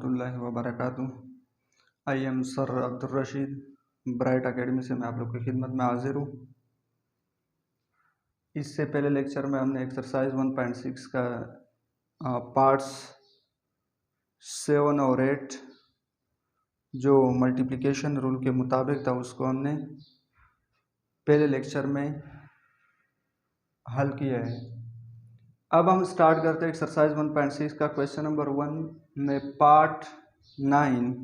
रहमतुल्लाहि व बरकातुहू। I am sir Abdul Rashid, Bright Academy से मैं आप लोग की खिदमत में हाजिर हूँ। इससे पहले लेक्चर में हमने एक्सरसाइज 1.6 का पार्ट्स 7 और 8 जो मल्टीप्लिकेशन रूल के मुताबिक था उसको हमने पहले लेक्चर में हल किया है। अब हम स्टार्ट करते हैं एक्सरसाइज 1.6 का क्वेश्चन नंबर 1 में पार्ट 9।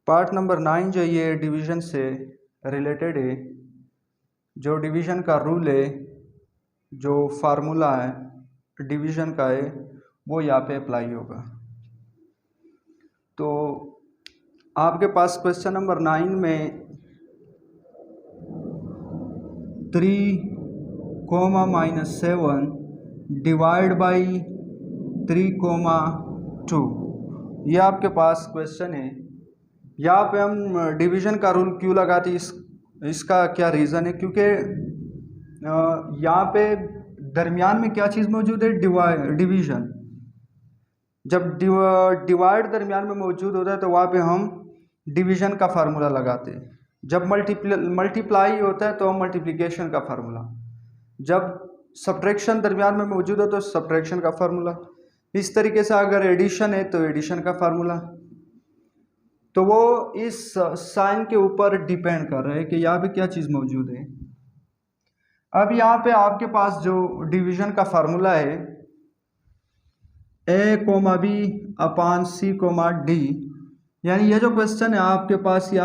पार्ट नंबर 9 जो ये डिवीज़न से रिलेटेड है, जो डिवीज़न का रूल है, जो फार्मूला है डिवीज़न का है, वो यहाँ पे अप्लाई होगा। तो आपके पास क्वेश्चन नंबर 9 में 3, -7 डिवाइड बाई 3, 2 ये आपके पास क्वेश्चन है। यहाँ पे हम डिवीज़न का रूल क्यों लगाते हैं, इसका क्या रीज़न है? क्योंकि यहाँ पे दरमियान में क्या चीज़ मौजूद है? डिवीज़न। जब डिवाइड दरमियान में मौजूद होता है तो वहाँ पे हम डिवीज़न का फार्मूला लगाते हैं। जब मल्टीप्लाई होता है तो हम मल्टीप्लिकेशन का फार्मूला। जब सब्ट्रैक्शन दरमियान में मौजूद हो तो सब्ट्रैक्शन का फार्मूला। इस तरीके से अगर एडिशन है तो एडिशन का फार्मूला। तो वो इस साइन के ऊपर डिपेंड कर रहा है कि यहाँ पे क्या चीज़ मौजूद है। अब यहाँ पे आपके पास जो डिवीज़न का फार्मूला है A,B/C, यानी ये जो क्वेश्चन है आपके पास या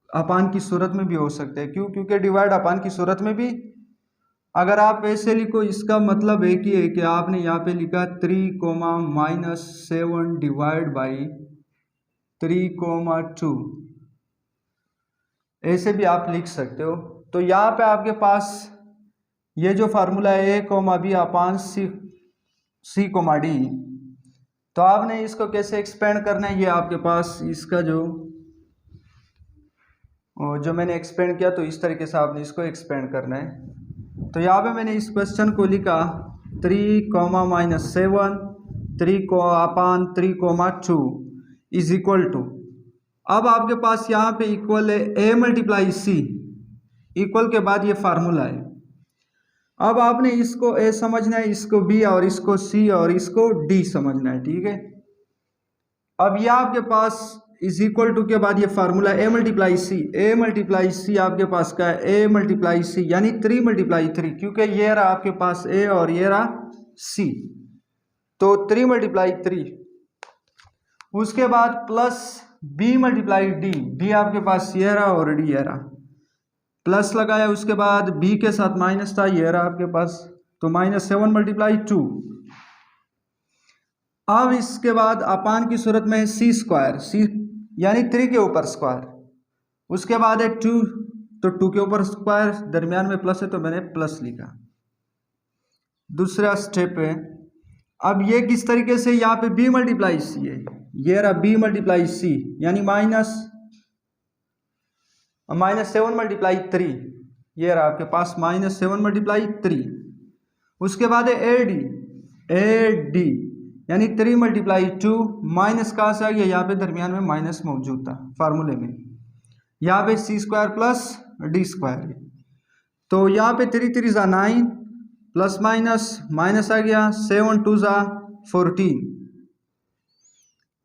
अपान की सूरत में भी हो सकते हैं। क्यों? क्योंकि डिवाइड अपान की सूरत में भी अगर आप ऐसे लिखो, इसका मतलब एक ही है कि आपने यहाँ पे लिखा 3, -7 डिवाइड बाई 3, 2 ऐसे भी आप लिख सकते हो। तो यहाँ पे आपके पास ये जो फार्मूला है A,B/C, C,D, तो आपने इसको कैसे एक्सपेंड करना है, ये आपके पास इसका जो मैंने एक्सपेंड किया तो इस तरीके से आपने इसको एक्सपेंड करना है। तो यहाँ पे मैंने इस क्वेश्चन को लिखा 3, -7 इज इक्वल टू, अब आपके पास यहाँ पे इक्वल है A×C, इक्वल के बाद ये फार्मूला है। अब आपने इसको A समझना है, इसको B और इसको C और इसको D समझना है, ठीक है। अब ये आपके पास इज इक्वल टू के बाद ये फार्मूला A×C आपके पास क्या है? A×C यानी 3×3, क्योंकि ये रहा आपके पास A और ये रहा C, तो 3×3। उसके बाद प्लस B×D, B आपके पास ये रहा और D ये रहा, प्लस लगाया। उसके बाद B के साथ माइनस था, ये रहा आपके पास, तो -7×2। अब इसके बाद अपान की सूरत में C² यानी 3 के ऊपर स्क्वायर। उसके बाद है 2, तो 2 के ऊपर स्क्वायर, दरमियान में प्लस है तो मैंने प्लस लिखा। दूसरा स्टेप है, अब ये किस तरीके से, यहाँ पे B×C है, ये रहा B×C यानी -7×3, ये रहा आपके पास -7×3। उसके बाद है AD यानी 3×2, माइनस कहाँ से आ गया? यहाँ पे दरमियान में माइनस मौजूद था फार्मूले में। यहाँ पे C² + D², तो यहाँ पे 3 3 × 9 प्लस माइनस आ गया, 7 2 × 14,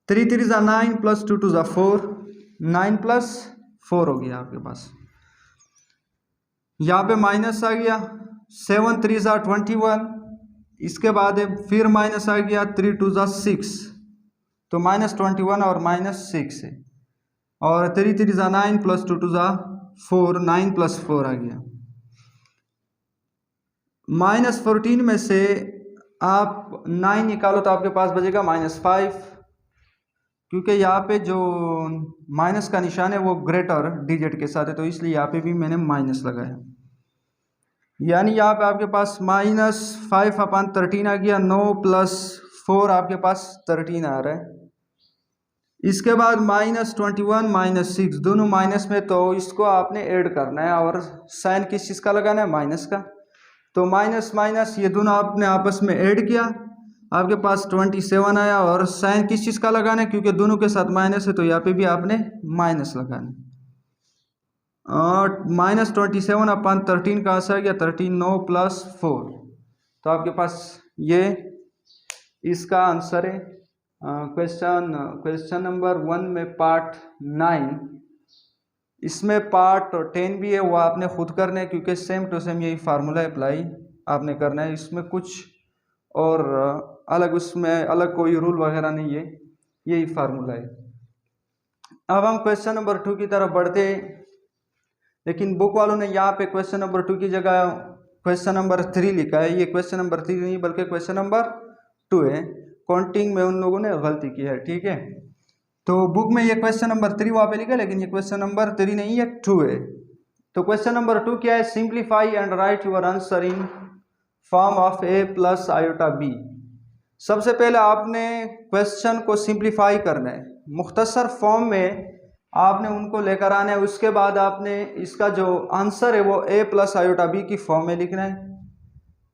3 3 × 9 + 2 2 × 4, 9 + 4 हो गया आपके पास। यहाँ पे माइनस आ गया, 7 3 × 21, इसके बाद फिर माइनस आ गया, 3 2 × 6, तो -21 और -6 है, और 3 3 × 9 + 2 2 × 4, 9 + 4 आ गया। -14 में से आप 9 निकालो तो आपके पास बचेगा -5, क्योंकि यहाँ पे जो माइनस का निशान है वो ग्रेटर डिजिट के साथ है, तो इसलिए यहाँ पे भी मैंने माइनस लगाया। यानी यहाँ पे आपके पास -5/13 आ गया, 9 + 4 आपके पास 13 आ रहा है। इसके बाद -21 -6 दोनों माइनस में, तो इसको आपने ऐड करना है और साइन किस चीज़ का लगाना है? माइनस का। तो माइनस माइनस ये दोनों आपने आपस में ऐड किया आपके पास 27 आया। और साइन किस चीज़ का लगाना है, क्योंकि दोनों के साथ माइनस है तो यहाँ पे भी आपने माइनस लगाना है। और -27 अपन 13 कहाँ से आ गया, 13 9 + 4, तो आपके पास ये इसका आंसर है। क्वेश्चन नंबर 1 में पार्ट 9, इसमें पार्ट 10 भी है, वो आपने खुद करना है क्योंकि सेम टू सेम यही फार्मूला अप्लाई आपने करना है। इसमें कुछ और अलग उसमें अलग कोई रूल वगैरह नहीं है, यही फार्मूला है। अब हम क्वेश्चन नंबर 2 की तरफ बढ़ते हैं, लेकिन बुक वालों ने यहाँ पे क्वेश्चन नंबर 2 की जगह क्वेश्चन नंबर 3 लिखा है। ये क्वेश्चन नंबर 3 नहीं बल्कि क्वेश्चन नंबर 2 है। काउंटिंग में उन लोगों ने गलती की है, ठीक है। तो बुक में ये क्वेश्चन नंबर 3 वहाँ पे लिखा है, लेकिन ये क्वेश्चन नंबर 3 नहीं है, 2 है। तो क्वेश्चन नंबर 2 क्या है, simplify and right your answer in form of a + iota b। सबसे पहले आपने क्वेश्चन को सिंप्लीफाई करना है, मुख्तसर फॉर्म में आपने उनको लेकर आना है। उसके बाद आपने इसका जो आंसर है वो a + आयोटा b की फॉर्म में लिखना है।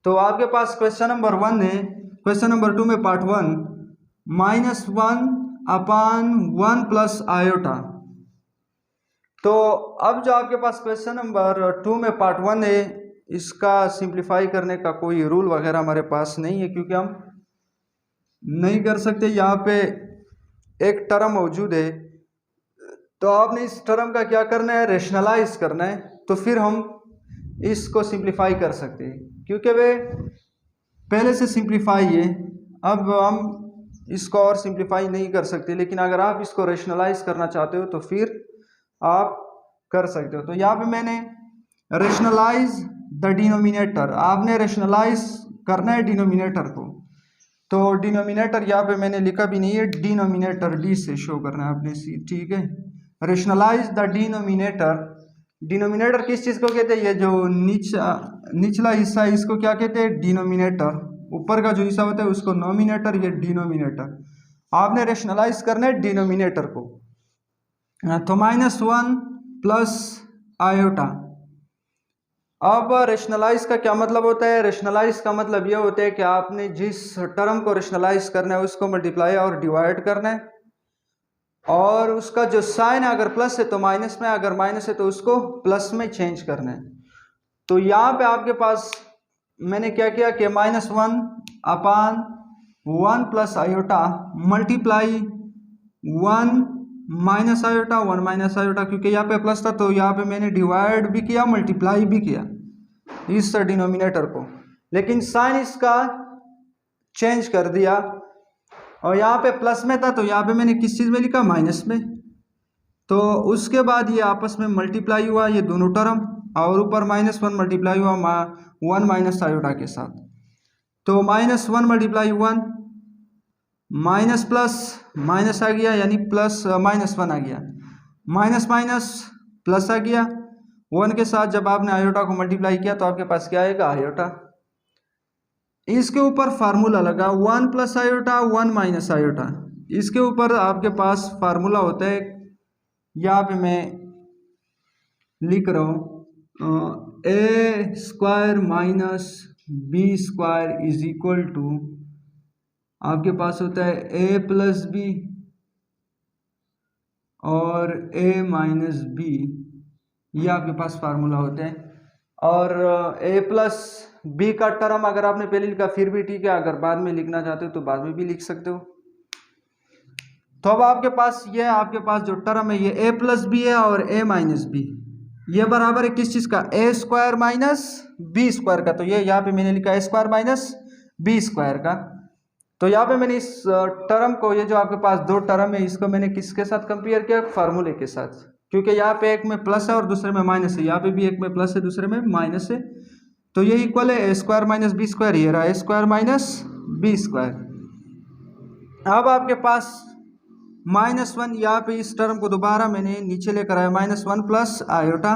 तो आपके पास क्वेश्चन नंबर 1 है, क्वेश्चन नंबर 2 में पार्ट 1 -1/1 + आयोटा। तो अब जो आपके पास क्वेश्चन नंबर 2 में पार्ट 1 है, इसका सिंप्लीफाई करने का कोई रूल वगैरह हमारे पास नहीं है, क्योंकि हम नहीं कर सकते। यहाँ पे एक टर्म मौजूद है, तो आपने इस टर्म का क्या करना है, रेशनलाइज करना है, तो फिर हम इसको सिंप्लीफाई कर सकते हैं, क्योंकि वे पहले से सिंप्लीफाई है। अब हम इसको और सिंप्लीफाई नहीं कर सकते, लेकिन अगर आप इसको रेशनलाइज करना चाहते हो तो फिर आप कर सकते हो। तो यहाँ पे मैंने रेशनलाइज द डिनोमिनेटर, आपने रेशनलाइज करना है डिनोमिनेटर को। तो डिनोमिनेटर यहाँ पे मैंने लिखा भी नहीं है, डिनोमिनेटर डी से शो करना है आपने, सी, ठीक है। रेशनलाइज द डिनोमिनेटर, डिनोमिनेटर किस चीज़ को कहते हैं, ये जो निचला हिस्सा है इसको क्या कहते हैं, डिनोमिनेटर। ऊपर का जो हिस्सा होता है उसको नोमिनेटर, ये डिनोमिनेटर। आपने रेशनलाइज करना है डिनोमिनेटर को। तो -1 + आयोटा। अब रेशनलाइज का क्या मतलब होता है, रेशनलाइज का मतलब यह होता है कि आपने जिस टर्म को रेशनलाइज करना है उसको मल्टीप्लाई और डिवाइड करना है, और उसका जो साइन है अगर प्लस है तो माइनस में, अगर माइनस है तो उसको प्लस में चेंज करना है। तो यहाँ पे आपके पास मैंने क्या किया कि -1/1 + आयोटा मल्टीप्लाई 1 - आयोटा 1 - आयोटा, क्योंकि यहाँ पे प्लस था तो यहाँ पे मैंने डिवाइड भी किया मल्टीप्लाई भी किया इस डिनोमिनेटर को, लेकिन साइन इसका चेंज कर दिया। और यहाँ पे प्लस में था तो यहाँ पे मैंने किस चीज़ में लिखा, माइनस में। तो उसके बाद ये आपस में मल्टीप्लाई हुआ ये दोनों टर्म, और ऊपर -1 मल्टीप्लाई हुआ 1 - आयोटा के साथ। तो -1 × 1 माइनस प्लस माइनस आ गया, यानी प्लस -1 आ गया, माइनस माइनस प्लस आ गया। 1 के साथ जब आपने आयोटा को मल्टीप्लाई किया तो आपके पास क्या आएगा, आयोटा। इसके ऊपर फार्मूला लगा 1 + आयोटा 1 - आयोटा, इसके ऊपर आपके पास फार्मूला होता है, यहाँ पे मैं लिख रहा हूँ a² - b² = आपके पास होता है a + b और a - b, ये आपके पास फार्मूला होते हैं। और a + b का टर्म अगर आपने पहले लिखा फिर भी ठीक है, अगर बाद में लिखना चाहते हो तो बाद में भी लिख सकते हो। तो अब आपके पास ये आपके पास जो टर्म है ये a + b है और a - b, ये बराबर है किस चीज़ का, a² - b² का। तो ये यहाँ पे मैंने लिखा a² - b² का। तो यहाँ पे मैंने इस टर्म को, ये जो आपके पास दो टर्म है, इसको मैंने किसके साथ कंपेयर किया, फार्मूले के साथ, क्योंकि यहाँ पे एक में प्लस है और दूसरे में माइनस है, यहाँ पे भी एक में प्लस है दूसरे में माइनस है, तो ये इक्वल है a² - b², ये रहा a² - b²। अब आपके पास -1, यहाँ पे इस टर्म को दोबारा मैंने नीचे लेकर आया, -1 + आयोटा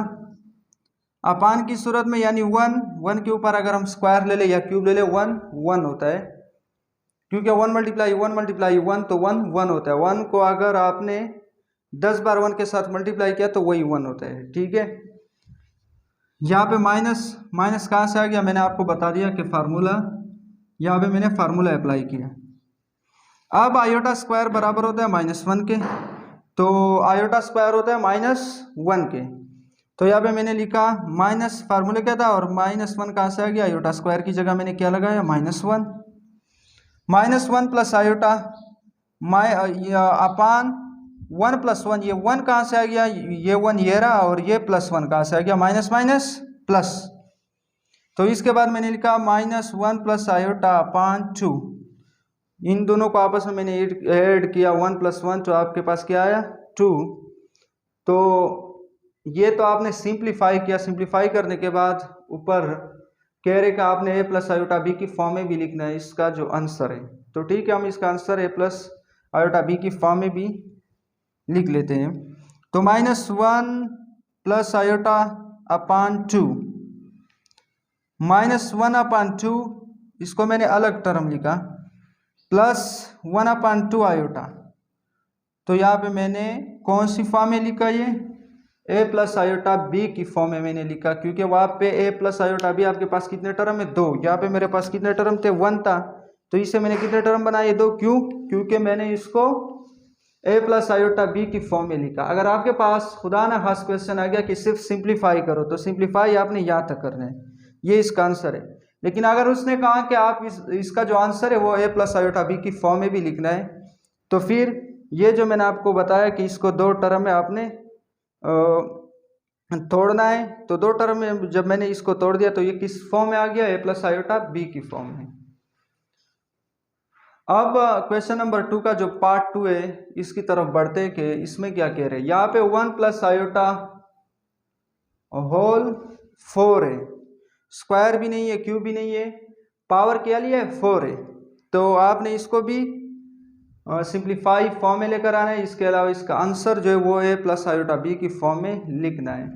अपान की सूरत में, यानी 1 के ऊपर अगर हम स्क्वायर ले ले या क्यूब ले ले 1 होता है, क्योंकि 1 × 1 तो 1 होता है। 1 को अगर आपने 10 बार 1 के साथ मल्टीप्लाई किया तो वही 1 होता है, ठीक है। यहाँ पे माइनस कहाँ से आ गया, मैंने आपको बता दिया कि फार्मूला यहाँ पे मैंने फार्मूला अप्लाई किया। अब आयोटा स्क्वायर बराबर होता है -1 के, तो आयोटा स्क्वायर होता है -1 के, तो यहाँ पे मैंने लिखा माइनस, फार्मूले क्या था और -1 कहाँ से आ गया, आयोटा स्क्वायर की जगह मैंने क्या लगाया -1, -1 प्लस आयोटा अपान 1 + 1, ये 1 कहाँ से आ गया, ये 1 ये रहा, और ये +1 कहाँ से आ गया, माइनस माइनस प्लस। तो इसके बाद मैंने लिखा -1 प्लस आयोटा अपान 2, इन दोनों को आपस में मैंने ऐड किया, 1 + 1, तो आपके पास क्या आया 2। तो ये तो आपने सिंप्लीफाई किया, सिंप्लीफाई करने के बाद ऊपर कह रहे कि आपने a प्लस आयोटा बी की फॉर्म में भी लिखना है इसका जो आंसर है। तो ठीक है, हम इसका answer a plus iota B की फॉर्म में भी लिख लेते हैं। तो -1 प्लस आयोटा अपान 2, -1/2, इसको मैंने अलग टर्म लिखा, प्लस 1/2 आयोटा। तो यहाँ पे मैंने कौन सी फॉर्म में लिखा, ये a प्लस आयोटा बी की फॉर्म में मैंने लिखा, क्योंकि वहाँ पे a प्लस आयोटा बी आपके पास कितने टर्म है, 2। यहाँ पे मेरे पास कितने टर्म थे, 1 था, तो इससे मैंने कितने टर्म बनाए, 2। क्यों, क्योंकि मैंने इसको a प्लस आयोटा बी की फॉर्म में लिखा। अगर आपके पास खुदा ना खास क्वेश्चन आ गया कि सिर्फ सिंप्लीफाई करो, तो सिंप्लीफाई आपने यहाँ तक करना है, ये इसका आंसर है। लेकिन अगर उसने कहा कि आप इसका जो आंसर है वो a प्लस आयोटा बी की फॉर्म में भी लिखना है, तो फिर ये जो मैंने आपको बताया कि इसको 2 टर्म में आपने तोड़ना है, तो 2 टर्म में जब मैंने इसको तोड़ दिया तो ये किस फॉर्म में आ गया, a प्लस आयोटा बी की फॉर्म में। अब क्वेश्चन नंबर 2 का जो पार्ट 2 है, इसकी तरफ बढ़ते कि इसमें क्या कह रहे हैं। यहाँ पे 1 प्लस आयोटा होल 4 है, स्क्वायर भी नहीं है, क्यूब भी नहीं है, पावर क्या लिया है 4 है, तो आपने इसको भी सिंप्लीफाई फॉर्म में लेकर आना है। इसके अलावा इसका आंसर जो है वो a प्लस आयोटा बी की फॉर्म में लिखना है।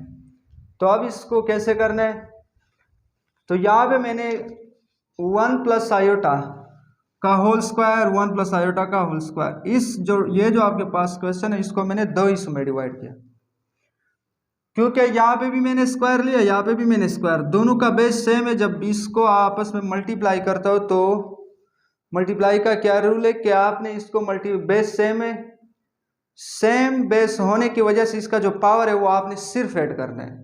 तो अब इसको कैसे करना है, तो यहाँ पे मैंने 1 प्लस आयोटा का होल स्क्वायर, 1 प्लस आयोटा का होल स्क्वायर, ये जो आपके पास क्वेश्चन है, इसको मैंने 2 हिस्सों में डिवाइड किया, क्योंकि यहाँ पे भी मैंने स्क्वायर लिया, यहाँ पे भी मैंने स्क्वायर, दोनों का बेस सेम है। जब इसको आपस में मल्टीप्लाई करता हो तो मल्टीप्लाई का क्या रूल है कि आपने इसको बेस सेम है, सेम बेस होने की वजह से इसका जो पावर है वो आपने सिर्फ ऐड करना है।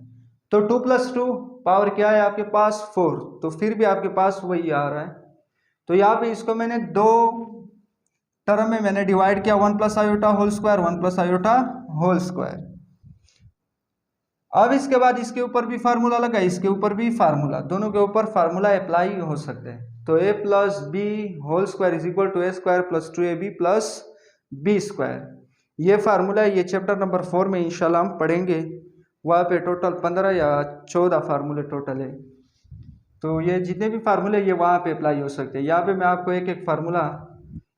तो 2 + 2 पावर क्या है आपके पास 4, तो फिर भी आपके पास वही आ रहा है। तो यहाँ पे इसको मैंने 2 टर्म में मैंने डिवाइड किया, 1 plus iota whole square, 1 plus iota whole square. अब इसके बाद इसके ऊपर भी फार्मूला लगा, इसके ऊपर भी फार्मूला, दोनों के ऊपर फार्मूला अप्लाई हो सकते हैं। तो a plus B whole square is equal to a square plus 2ab plus B square, ये फार्मूला है। ये चैप्टर नंबर 4 में इंशाल्लाह हम पढ़ेंगे, वहाँ पे टोटल 15 या 14 फार्मूले टोटल है। तो ये जितने भी फार्मूले ये वहाँ पे अप्लाई हो सकते हैं। यहाँ पे मैं आपको एक एक फार्मूला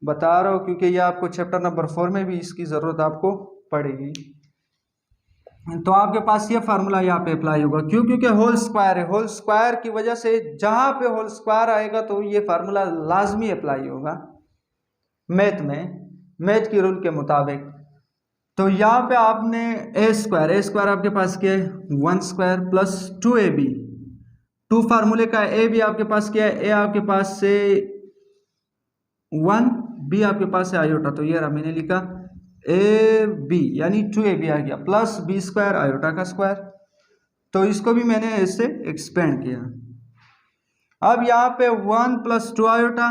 बता रहा हूँ, क्योंकि ये आपको चैप्टर नंबर 4 में भी इसकी ज़रूरत आपको पड़ेगी। तो आपके पास ये फार्मूला यहाँ पे अप्लाई होगा, क्यों, क्योंकि होल स्क्वायर है, होल स्क्वायर की वजह से जहाँ पे होल स्क्वायर आएगा तो ये फार्मूला लाजमी अप्लाई होगा मैथ में, मैथ की रूल के मुताबिक। तो यहाँ पे आपने a स्क्वायर आपके पास क्या है 1 स्क्वायर प्लस 2ab, 2 फार्मूले का a भी आपके पास क्या है, a आपके पास से 1, b आपके पास है आयोटा, तो ये रहा मैंने लिखा ab यानी 2ab आ गया, प्लस b स्क्वायर आयोटा का स्क्वायर। तो इसको भी मैंने ऐसे एक्सपेंड किया। अब यहाँ पे 1 प्लस 2 आयोटा,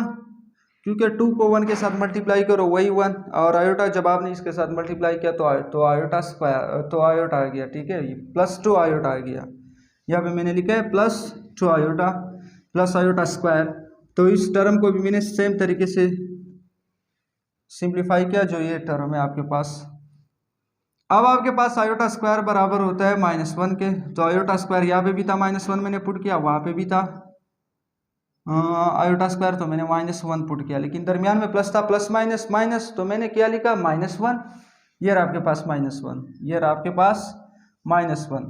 क्योंकि 2 को 1 के साथ मल्टीप्लाई करो वही 1, और आयोटा जब आपने इसके साथ मल्टीप्लाई किया तो आयोटा स्क्वायर, तो आयोटा आ गया, ठीक है, प्लस 2 आयोटा आ गया। यहाँ पे मैंने लिखा है plus 2 iota plus iota square. तो इस टर्म को भी मैंने सेम तरीके से सिंप्लीफाई किया, जो ये टर्म है आपके पास। अब आपके पास आयोटा स्क्वायर बराबर होता है -1 के, तो आयोटा स्क्वायर यहाँ पे भी था -1 मैंने पुट किया, वहाँ पे भी था आयोटा स्क्वायर, तो मैंने -1 पुट किया, लेकिन दरमियान में प्लस था, प्लस माइनस माइनस, तो मैंने क्या लिखा -1, ये रहा आपके पास -1, ये रहा आपके पास -1।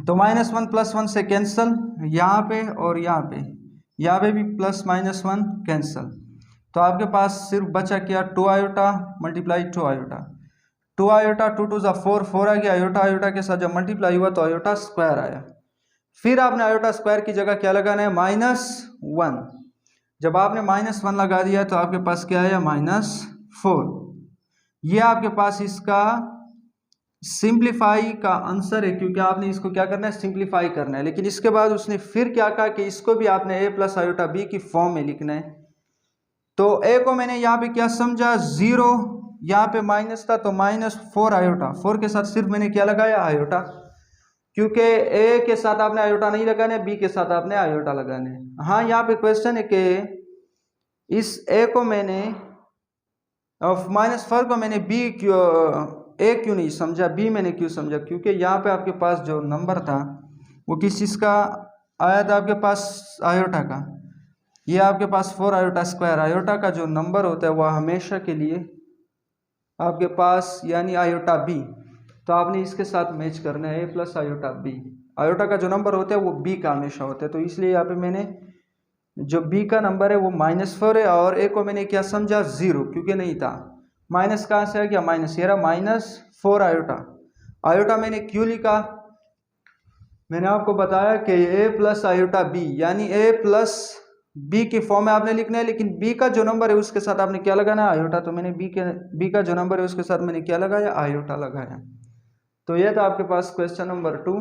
तो -1 + 1 से कैंसिल, यहाँ पे और यहाँ पे भी +-1 कैंसिल, तो आपके पास सिर्फ बचा क्या 2 आयोटा मल्टीप्लाई 2 आयोटा, 2 आयोटा 2 2 4, 4 आ गया, आयोटा आयोटा के साथ जब मल्टीप्लाई हुआ तो आयोटा स्क्वायर आया। फिर आपने आयोटा स्क्वायर की जगह क्या लगाना है -1, जब आपने -1 लगा दिया तो आपके पास क्या आया -4। ये आपके पास इसका सिंप्लीफाई का आंसर है, क्योंकि आपने इसको क्या करना है, सिंप्लीफाई करना है। लेकिन इसके बाद उसने फिर क्या कहा कि इसको भी आपने a + आयोटा b की फॉर्म में लिखना है। तो a को मैंने यहाँ पे क्या समझा, 0, यहाँ पे माइनस था तो -4 आयोटा, 4 के साथ सिर्फ मैंने क्या लगाया, आयोटा, क्योंकि a के साथ आपने आयोटा नहीं लगाने, b के साथ आपने आयोटा लगाने। हाँ, यहाँ पे क्वेश्चन है कि इस a को मैंने -4 को मैंने b a क्यों नहीं समझा, b मैंने क्यों समझा, क्योंकि यहाँ पे आपके पास जो नंबर था वो किस चीज़ का आया था, आपके पास आयोटा का। ये आपके पास 4 आयोटा स्क्वायर, आयोटा का जो नंबर होता है वह हमेशा के लिए आपके पास यानी आयोटा b, तो आपने इसके साथ मैच करना है a + आयोटा b। आयोटा का जो नंबर होता है वो b का हमेशा होता है, तो इसलिए यहाँ पे मैंने जो b का नंबर है वो -4 है, और a को मैंने क्या समझा, 0, क्योंकि नहीं था। माइनस कहाँ से आ गया, माइनस, ये रहा -4 आयोटा। आयोटा मैंने क्यों लिखा, मैंने आपको बताया कि a + आयोटा b, यानी a + b की फॉर्म में आपने लिखना है, लेकिन b का जो नंबर है उसके साथ आपने क्या लगाना है, आयोटा। तो मैंने b का जो नंबर है उसके साथ मैंने क्या लगाया, आयोटा लगाया। तो यह था आपके पास क्वेश्चन नंबर 2।